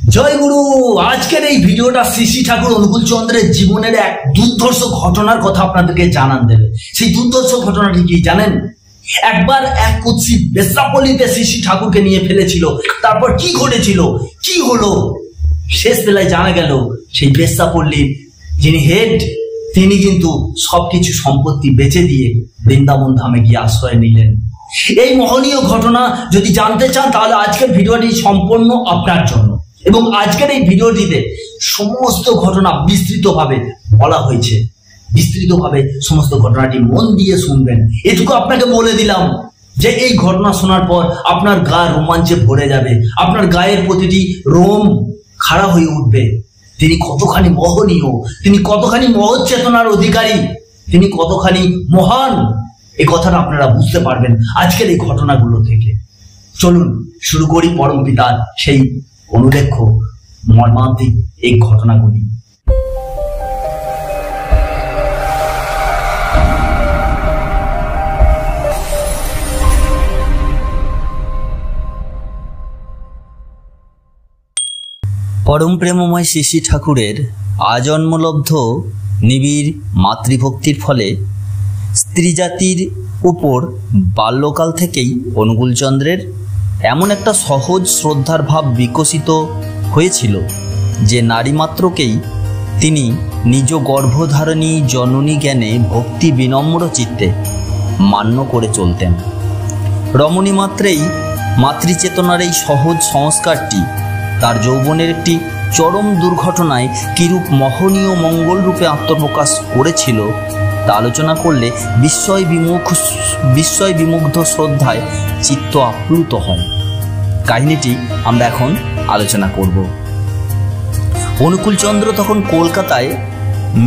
জয় গুরু। আজকের এই ভিডিওটা শ্রী শ্রী ঠাকুর অনুকূল চন্দ্রের জীবনের এক দুর্ধর্ষ ঘটনার কথা আপনাদেরকে জানান দেবে। সেই দুর্ধর্ষ ঘটনাটি কি জানেন? একবার এক কুৎসিত বেশ্যাপল্লীতে শ্রী শ্রী ঠাকুরকে নিয়ে ফেলেছিল। তারপর কি ঘটেছিল, কি হলো, শেষ বেলায় জানা গেল সেই বেশ্যাপল্লীর যিনি হেড তিনি কিন্তু সবকিছু সম্পত্তি বেচে দিয়ে বৃন্দাবন ধামে গিয়ে আশ্রয় নিলেন। এই মহনীয় ঘটনা যদি জানতে চান তাহলে আজকের ভিডিওটি সম্পূর্ণ আপনার জন্য। এবং আজকের এই ভিডিওটিতে সমস্ত ঘটনা বিস্তৃতভাবে বলা হয়েছে। বিস্তৃতভাবে সমস্ত ঘটনাটি মন দিয়ে শুনবেন। এটুকু আপনাকে বলে দিলাম যে এই ঘটনা শোনার পর আপনার গা রোমাঞ্চে ভরে যাবে, আপনার গায়ের প্রতিটি রোম খাড়া হয়ে উঠবে। তিনি কতখানি মহনীয়, তিনি কতখানি মহৎ চেতনার অধিকারী, তিনি কতখানি মহান, এই কথাটা আপনারা বুঝতে পারবেন আজকের এই ঘটনাগুলো থেকে। চলুন শুরু করি পরম পিতার সেই অনুলেখ্য মর্মান্তিক এই ঘটনাগুলি। পরম প্রেমময় শ্রী শ্রী ঠাকুরের আজন্মলব্ধ নিবিড় মাতৃভক্তির ফলে স্ত্রী জাতির উপর বাল্যকাল থেকেই অনুকূলচন্দ্রের এমন একটা সহজ শ্রদ্ধার ভাব বিকশিত হয়েছিল যে নারীমাত্রকেই তিনি নিজ গর্ভধারণী জননী জ্ঞানে ভক্তি বিনম্র চিত্তে মান্য করে চলতেন। রমণী মাত্রেই মাতৃচেতনার এই সহজ সংস্কারটি তার যৌবনের একটি চরম দুর্ঘটনায় কিরূপ মহনীয় মঙ্গলরূপে আত্মপ্রকাশ করেছিল তা আলোচনা করলে বিস্ময় বিমুগ্ধ শ্রদ্ধায় চিত্ত আপ্লুত হয়। কাহিনীটি আমরা এখন আলোচনা করব। অনুকূলচন্দ্র তখন কলকাতায়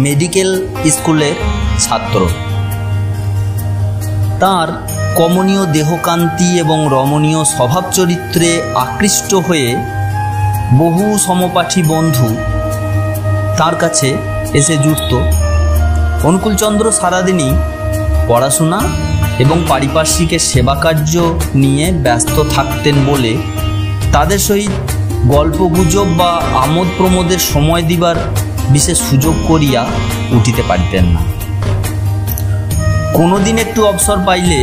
মেডিকেল স্কুলের ছাত্র। তার কমনীয় দেহকান্তি এবং রমণীয় স্বভাব চরিত্রে আকৃষ্ট হয়ে বহু সমপাঠী বন্ধু তার কাছে এসে জুটত। অনুকূলচন্দ্র সারাদিনই পড়াশোনা এবং পারিপার্শ্বিকের সেবা কার্য নিয়ে ব্যস্ত থাকতেন বলে তাদের সহিত গল্পগুজব বা আমোদ প্রমোদের সময় দিবার বিশেষ সুযোগ করিয়া উঠিতে পারিতেন না। কোনোদিন একটু অবসর পাইলে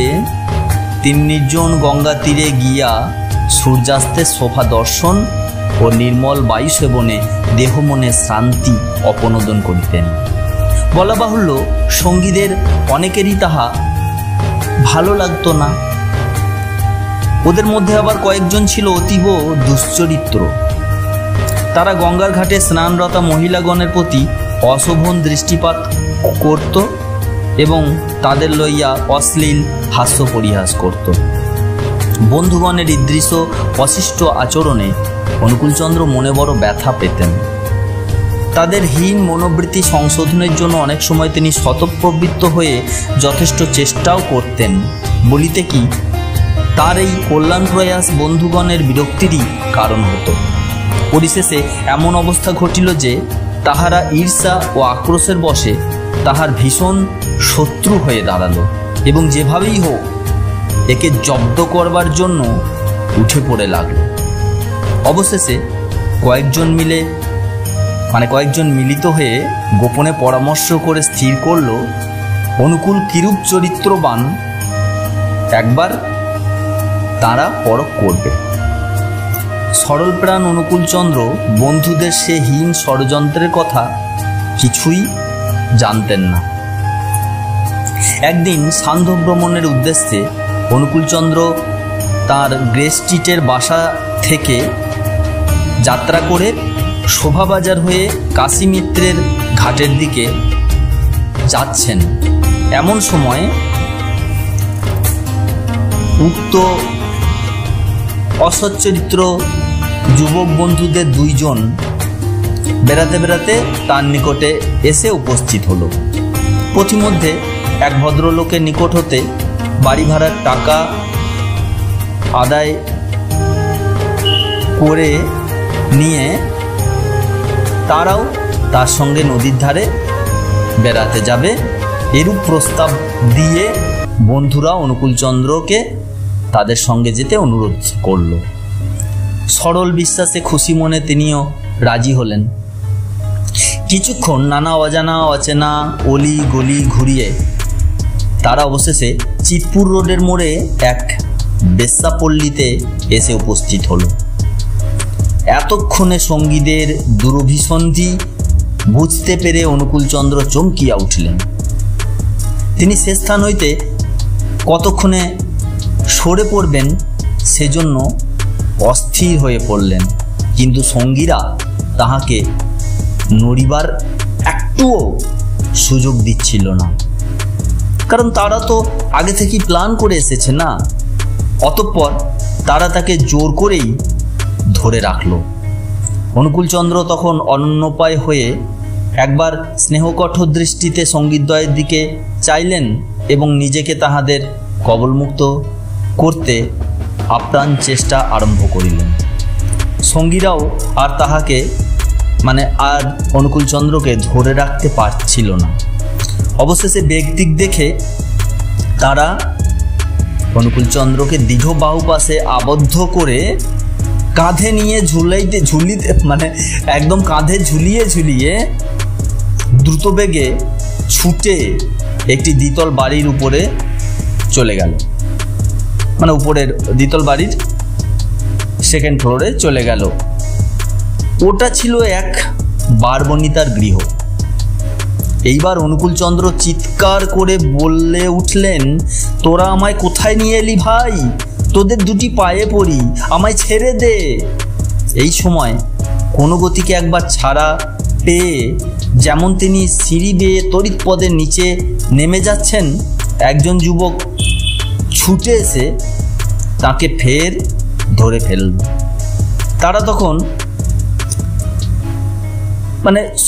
তিনি নির্জন গঙ্গা তীরে গিয়া সূর্যাস্তের শোভা দর্শন ও নির্মল বায়ু সেবনে দেহ মনে শান্তি অপনোদন করিতেন। বলা বাহুল্য সঙ্গীদের অনেকেরই তাহা ভালো লাগতো না। ওদের মধ্যে আবার কয়েকজন ছিল অতীব দুশ্চরিত্র। তারা গঙ্গার ঘাটে স্নানরতা মহিলাগণের প্রতি অশোভন দৃষ্টিপাত করত এবং তাদের লইয়া অশ্লীল হাস্য পরিহাস করত। বন্ধুগণের ঈদৃশ অশিষ্ট আচরণে অনুকূলচন্দ্র মনে বড় ব্যথা পেতেন। তাদের হীন মনোবৃত্তি সংশোধনের জন্য অনেক সময় তিনি স্বতঃপ্রবৃত্ত হয়ে যথেষ্ট চেষ্টাও করতেন। বলিতে কি তার এই কল্যাণ প্রয়াস বন্ধুগণের বিরক্তিরই কারণ হতো। পরিশেষে এমন অবস্থা ঘটিল যে তাহারা ঈর্ষা ও আক্রোশের বশে তাহার ভীষণ শত্রু হয়ে দাঁড়ালো এবং যেভাবেই হোক একে জব্দ করবার জন্য উঠে পড়ে লাগলো। অবশেষে কয়েকজন মিলিত হয়ে গোপনে পরামর্শ করে স্থির করল অনুকূল কিরূপ চরিত্রবান একবার তারা পরখ করবে। সরলপ্রাণ অনুকূলচন্দ্র বন্ধুদের সে হীন ষড়যন্ত্রের কথা কিছুই জানতেন না। একদিন সান্ধ্য ভ্রমণের উদ্দেশ্যে অনুকূলচন্দ্র তার গ্রে স্ট্রিটের বাসা থেকে যাত্রা করে শোভাবাজার হয়ে কাশীমিত্রের ঘাটের দিকে যাচ্ছেন। এমন সময় উক্ত অসচ্চরিত্র যুবক বন্ধুদের দুইজন বেড়াতে বেড়াতে তার নিকটে এসে উপস্থিত হলো। পথিমধ্যে এক ভদ্রলোকের নিকট হতে বাড়ি ভাড়ার টাকা আদায় করে নিয়ে তারাও তার সঙ্গে নদীর ধারে বেড়াতে যাবে এরূপ প্রস্তাব দিয়ে বন্ধুরা অনুকূলচন্দ্রকে তাদের সঙ্গে যেতে অনুরোধ করল। সরল বিশ্বাসে খুশি মনে তিনিও রাজি হলেন। কিছুক্ষণ নানা অজানা অচেনা অলি গলি ঘুরিয়ে তারা অবশেষে চিতপুর রোডের মোড়ে এক বেশ্যাপল্লীতে এসে উপস্থিত হলো। এতক্ষণে সঙ্গীদের দুরভিসন্ধি বুঝতে পেরে অনুকূলচন্দ্র চমকিয়া উঠলেন। তিনি সে স্থান হইতে কতক্ষণে সরে পড়বেন সেজন্য অস্থির হয়ে পড়লেন, কিন্তু সঙ্গীরা তাহাকে নড়িবার একটুও সুযোগ দিচ্ছিল না, কারণ তারা তো আগে থেকেই প্ল্যান করে এসেছে না। অতঃপর তারা তাকে জোর করেই ধরে রাখল। অনুকূলচন্দ্র তখন অন্যপায় হয়ে একবার স্নেহকঠোর দৃষ্টিতে সঙ্গীতদ্বয়ের দিকে চাইলেন এবং নিজেকে তাহাদের কবলমুক্ত করতে আপ্রাণ চেষ্টা আরম্ভ করিলেন। সঙ্গীরাও আর তাহাকে আর অনুকূলচন্দ্রকে ধরে রাখতে পারছিল না। অবশেষে বেগদিক দেখে তারা অনুকূলচন্দ্রকে দৃঢ় বাহু পাশে আবদ্ধ করে কাঁধে নিয়ে ঝুলিতে একদম কাঁধে ঝুলিয়ে ঝুলিয়ে দ্রুত বেগে ছুটে একটি দ্বিতল বাড়ির উপরে চলে গেল। উপরের দ্বিতল বাড়ির সেকেন্ড ফ্লোরে চলে গেল। ওটা ছিল এক বারবনিতার গৃহ। এইবার অনুকূলচন্দ্র চিৎকার করে বললে উঠলেন, তোরা আমায় কোথায় নিয়ে এলি ভাই? তোদের দুটি পায়ে পড়ি, আমায় ছেড়ে দে। এই সময় কোনো গতিকে একবার ছাড়া পেয়ে যেমন তিনি সিঁড়ি বেয়ে তড়িৎ পদের নিচে নেমে যাচ্ছেন, একজন যুবক ছুটে এসে তাকে ফের ধরে ফেলল। তারা তখন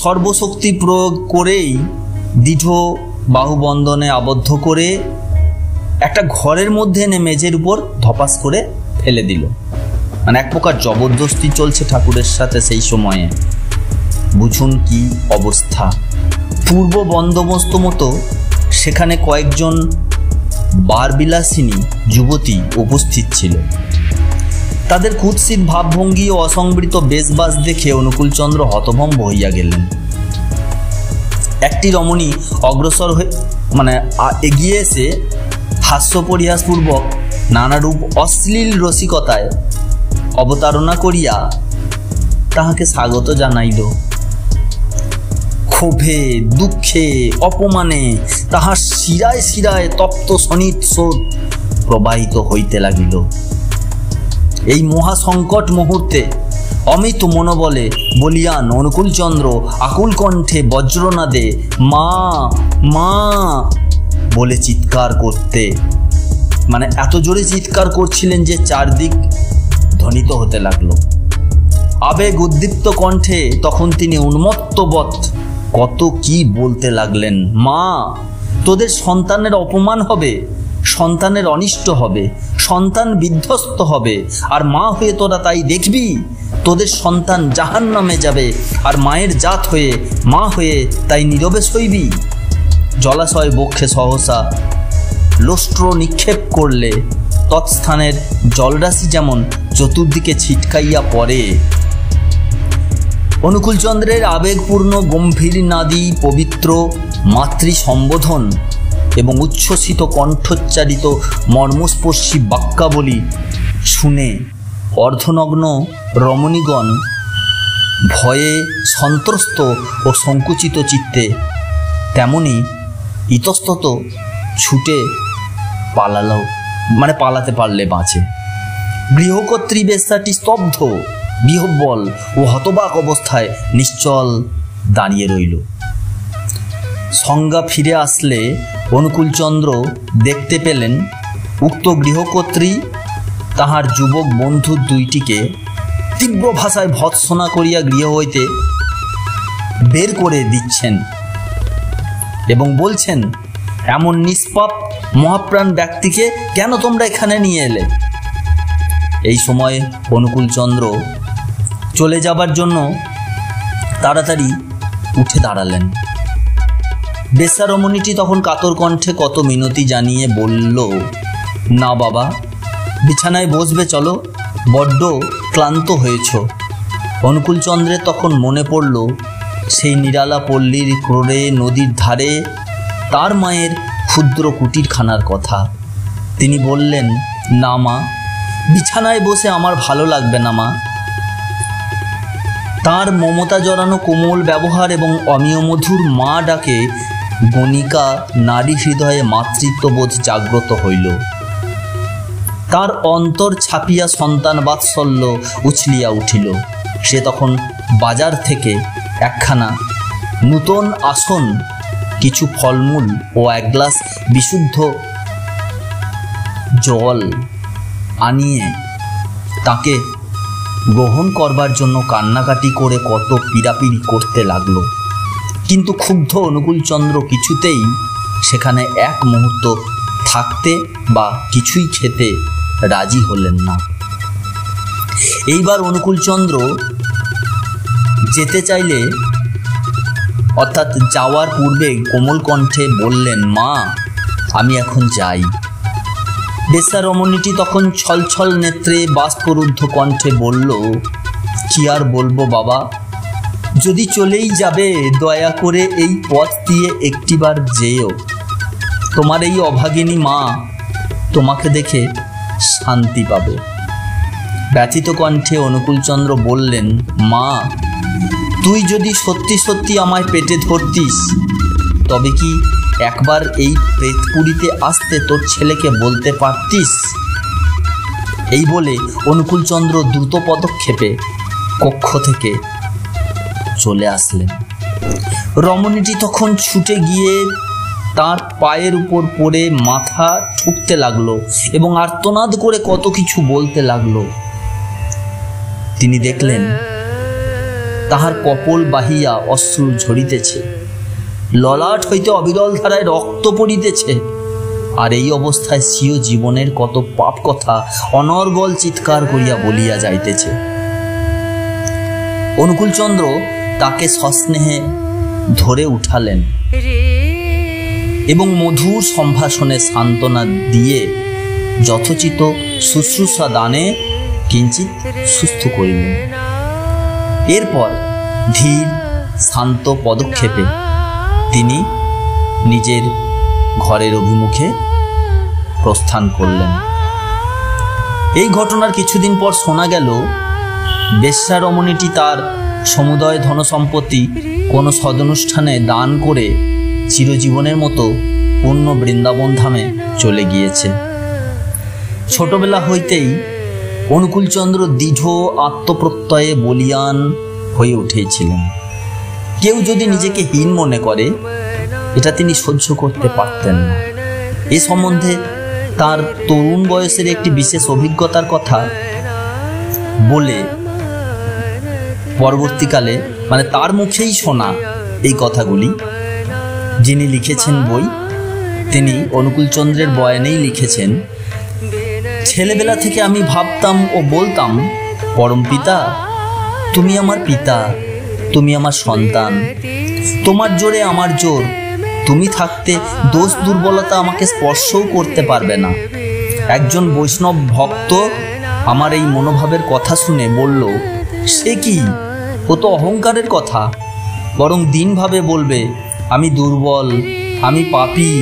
সর্বশক্তি প্রয়োগ করেই দৃঢ় বাহুবন্ধনে আবদ্ধ করে একটা ঘরের মধ্যে এনে মেঝের উপর ধপাস করে ফেলে দিল। এক প্রকার জবরদস্তি চলছে ঠাকুরের সাথে সেই সময়ে। বুঝুন কি অবস্থা। পূর্ব বন্দোবস্ত মতো সেখানে কয়েকজন বারবিলাসিনী যুবতী উপস্থিত ছিল। তাদের কুৎসিত ভাবভঙ্গি ও অসংবৃত বেশবাস দেখে অনুকূলচন্দ্র হতভম্ব হইয়া গেলেন। একটি রমণী অগ্রসর হয়ে এগিয়ে এসে হাস্য পরিহাসপূর্বক নানারূপ অশ্লীল রসিকতায় অবতারণা করিয়া তাহাকে স্বাগত জানাইল। ক্ষোভে দুঃখে অপমানে তাহার শিরায় শিরায় তপ্ত সনিত স্রোত প্রবাহিত হইতে লাগিল। এই মহাসংকট মুহূর্তে অমিত মনোবলে বলিয়ান অনুকূলচন্দ্র আকুল কণ্ঠে বজ্রনাদে মা মা বলে চিৎকার করতে এত জোরে চিৎকার করছিলেন যে চারদিক ধ্বনিত হতে লাগলো। আবেগ উদ্দীপ্ত কণ্ঠে তখন তিনি উন্মত্তবৎ কত কি বলতে লাগলেন। মা, তোদের সন্তানের অপমান হবে, সন্তানের অনিষ্ট হবে, সন্তান বিধ্বস্ত হবে, আর মা হয়ে তোরা তাই দেখবি। তোদের সন্তান জাহান্নামে যাবে, আর মায়ের জাত হয়ে মা হয়ে তাই নীরবে সইবি। জলাশয় বক্ষে সহসা লোস্ট্র নিক্ষেপ করলে তৎস্থানের জলরাশি যেমন চতুর্দিকে ছিটকাইয়া পড়ে। অনুকূলচন্দ্রের আবেগপূর্ণ গম্ভীর নাদী পবিত্র মাতৃ সম্বোধন এবং উচ্ছ্বসিত কণ্ঠোচ্চারিত মর্মস্পর্শী বাক্যাবলী শুনে অর্ধনগ্ন রমণীগণ ভয়ে সন্ত্রস্ত ও সংকুচিত চিত্তে তেমনি ইতস্তত ছুটে পালালো, পালাতে পারলে বাঁচে। গৃহকর্ত্রী বেশ্যাটি স্তব্ধ, বিহ্বল ও হতবাক অবস্থায় নিশ্চল দাঁড়িয়ে রইল। সংজ্ঞা ফিরে আসলে অনুকূলচন্দ্র দেখতে পেলেন উক্ত গৃহকর্ত্রী তাহার যুবক বন্ধু দুইটিকে তীব্র ভাষায় ভৎসনা করিয়া গৃহ হইতে বের করে দিচ্ছেন এবং বলছেন, এমন নিষ্পাপ মহাপ্রাণ ব্যক্তিকে কেন তোমরা এখানে নিয়ে এলে? এই সময় অনুকূলচন্দ্র চলে যাবার জন্য তাড়াতাড়ি উঠে দাঁড়ালেন। বেশ্যারমণীটি তখন কাতর কণ্ঠে কত মিনতি জানিয়ে বলল, না বাবা, বিছানায় বসবে চলো, বড্ড ক্লান্ত হয়েছ। অনুকূলচন্দ্রের তখন মনে পড়ল সেই নিরালা পল্লীর ক্রোড়ে নদীর ধারে তার মায়ের ক্ষুদ্র কুটিরখানার কথা। তিনি বললেন, না মা, বিছানায় বসে আমার ভালো লাগবে না মা। তার মমতা জড়ানো কোমল ব্যবহার এবং অমিয়মধুর মা ডাকে গণিকা নারী হৃদয়ে মাতৃত্ববোধ জাগ্রত হইল। তার অন্তর ছাপিয়া সন্তান বাৎসল্য উছলিয়া উঠিল। সে তখন বাজার থেকে একখানা নূতন আসন, কিছু ফলমূল ও এক গ্লাস বিশুদ্ধ জল আনিয়ে তাকে গ্রহণ করবার জন্য কান্নাকাটি করে কত পীড়াপিড়ি করতে লাগলো। কিন্তু ক্ষুব্ধ অনুকূলচন্দ্র কিছুতেই সেখানে এক মুহূর্ত থাকতে বা কিছুই খেতে রাজি হলেন না। এইবার অনুকূলচন্দ্র যেতে চাইলে, অর্থাৎ যাওয়ার পূর্বে কোমল কণ্ঠে বললেন, মা, আমি এখন যাই। বেশ্যা রমণীটি তখন ছলছল নেত্রে বাষ্পরুদ্ধ কণ্ঠে বলল, কি আর বলবো বাবা, যদি চলেই যাবে দয়া করে এই পথ দিয়ে একটিবার যেও। তোমার এই অভাগিনী মা তোমাকে দেখে শান্তি পাবে। ব্যথিত কণ্ঠে অনুকূলচন্দ্র বললেন, মা, তুই যদি সত্যি সত্যি আমায় পেটে ধরতিস তবে কি একবার এই প্রেতপুরীতে আসতে তোর ছেলেকে বলতে পারতিস? এই বলে অনুকূলচন্দ্র দ্রুত পদক্ষেপে কক্ষ থেকে চলে আসলেন। রমণীটি তখন ছুটে গিয়ে তার পায়ের উপর পড়ে মাথা ঠুকতে লাগলো এবং আর্তনাদ করে কত কিছু বলতে লাগলো। তিনি দেখলেন তাহার কপোল বাহিয়া অশ্রু ঝরিতেছে, ললাট হইতে অবিরল ধারায় রক্ত পড়িতেছে। আর এই অবস্থায় স্বীয় জীবনের কত পাপ কথা অনর্গল চিৎকার করিয়া বলিয়া যাইতেছে। অনুকূলচন্দ্র তাকে সস্নেহে ধরে উঠালেন এবং মধুর সম্ভাষণে সান্ত্বনা দিয়ে যথোচিত শুশ্রূষা দানে কিঞ্চিৎ সুস্থ করিলেন। এরপর ধীর শান্ত পদক্ষেপে তিনি নিজের ঘরের অভিমুখে প্রস্থান করলেন। এই ঘটনার কিছুদিন পর শোনা গেল বেশ্যা রমণীটি তার সমুদয় ধনসম্পত্তি কোনো সদনুষ্ঠানে দান করে চিরজীবনের মতো পূর্ণ বৃন্দাবন ধামে চলে গিয়েছে। ছোটবেলা হইতেই অনুকূলচন্দ্র দৃঢ় আত্মপ্রত্যয়ে বলিয়ান হয়ে উঠেছিলেন। কেউ যদি নিজেকে হীন মনে করে এটা তিনি সহ্য করতে পারতেন না। এ সম্বন্ধে তার তরুণ বয়সের একটি বিশেষ অভিজ্ঞতার কথা বলে পরবর্তীকালে, মানে তার মুখেই শোনা এই কথাগুলি, যিনি লিখেছেন বই তিনি অনুকূলচন্দ্রের বয়ানেই লিখেছেন, ছেলেবেলা থেকে আমি ভাবতাম ও বলতাম, পরম পিতা, তুমি আমার পিতা, তুমি আমার সন্তান, তোমার জোরে আমার জোর, তুমি থাকতে দোষ দুর্বলতা আমাকে স্পর্শও করতে পারবে না। একজন বৈষ্ণব ভক্ত আমার এই মনোভাবের কথা শুনে বলল, সে কি, ও তো অহংকারের কথা, বরং দিনভাবে বলবে, আমি দুর্বল, আমি পাপী,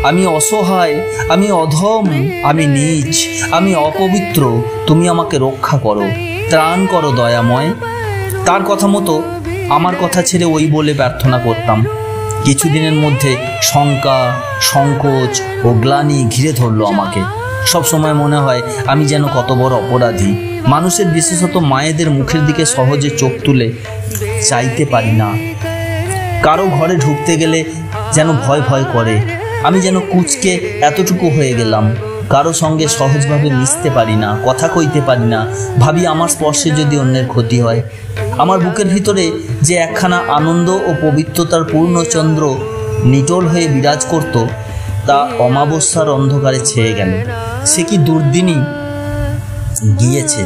আমি অসহায়, আমি অধম, আমি নীচ, আমি অপবিত্র, তুমি আমাকে রক্ষা করো, ত্রাণ করো দয়াময়। তার কথা মতো আমার কথা ছেড়ে ওই বলে প্রার্থনা করতাম। কিছুদিনের মধ্যে শঙ্কা, সংকোচ ও গ্লানি ঘিরে ধরলো আমাকে। সব সময় মনে হয় আমি যেন কত বড় অপরাধী। মানুষের, বিশেষত মায়েদের মুখের দিকে সহজে চোখ তুলে চাইতে পারি না। কারো ঘরে ঢুকতে গেলে যেন ভয় ভয় করে। আমি যেন কুঁচকে এতটুকু হয়ে গেলাম। কারো সঙ্গে সহজভাবে মিশতে পারি না, কথা কইতে পারি না। ভাবি আমার স্পর্শে যদি অন্যের ক্ষতি হয়। আমার বুকের ভিতরে যে একখানা আনন্দ ও পবিত্রতার পূর্ণচন্দ্র নিটোল হয়ে বিরাজ করত, তা অমাবস্যার অন্ধকারে ছেয়ে গেল। সে কি দুর্দিনই গিয়েছে।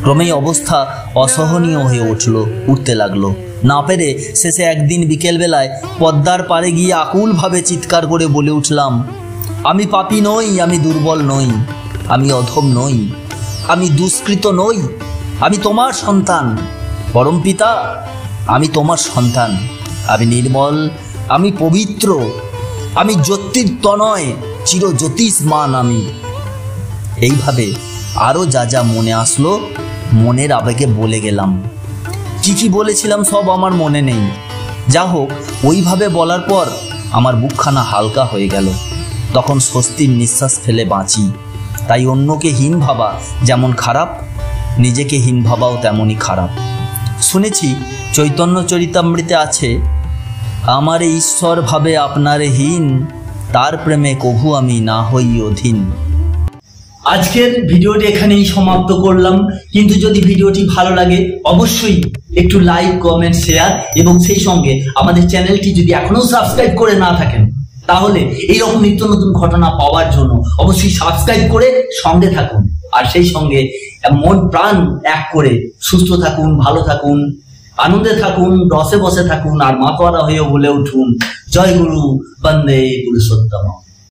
ক্রমেই অবস্থা অসহনীয় হয়ে উঠতে লাগলো। না পেরে শেষে একদিন বিকেলবেলায় পদ্মার পাড়ে গিয়ে আকুলভাবে চিৎকার করে বলে উঠলাম, আমি পাপী নই, আমি দুর্বল নই, আমি অধম নই, আমি দুষ্কৃত নই, আমি তোমার সন্তান। পরমপিতা, আমি তোমার সন্তান। আমি নির্মল, আমি পবিত্র, আমি জ্যোতির্তনয়, চিরজ্যোতিষ্মান আমি। এইভাবে আরও যা যা মনে আসলো মনের আবেগে বলে গেলাম। কি কি বলেছিলাম সব আমার মনে নেই। যা হোক, ওইভাবে বলার পর আমার বুকখানা হালকা হয়ে গেল। তখন স্বস্তির নিঃশ্বাস ফেলে বাঁচি। তাই অন্যকে হীন ভাবা যেমন খারাপ, নিজেকে হীন ভাবাও তেমনই খারাপ। শুনেছি চৈতন্য চরিতামৃতে আছে, আমারে ঈশ্বর ভাবে আপনারে হীন, তার প্রেমে কভু আমি না হই অধীন। আজকের ভিডিওটি এখানেই সমাপ্ত করলাম। কিন্তু যদি ভিডিওটি ভালো লাগে অবশ্যই একটু লাইক, কমেন্ট, শেয়ার এবং সেই সঙ্গে আমাদের চ্যানেলটি যদি এখনো সাবস্ক্রাইব করে না থাকেন তাহলে এইরকম নিত্য নতুন ঘটনা পাওয়ার জন্য অবশ্যই সাবস্ক্রাইব করে সঙ্গে থাকুন। আর সেই সঙ্গে মন প্রাণ এক করে সুস্থ থাকুন, ভালো থাকুন, আনন্দে থাকুন, রসে বসে থাকুন, আর মাতোয়ারা হয়েও বলে উঠুন, জয় গুরু, বন্দে পুরুষোত্তম।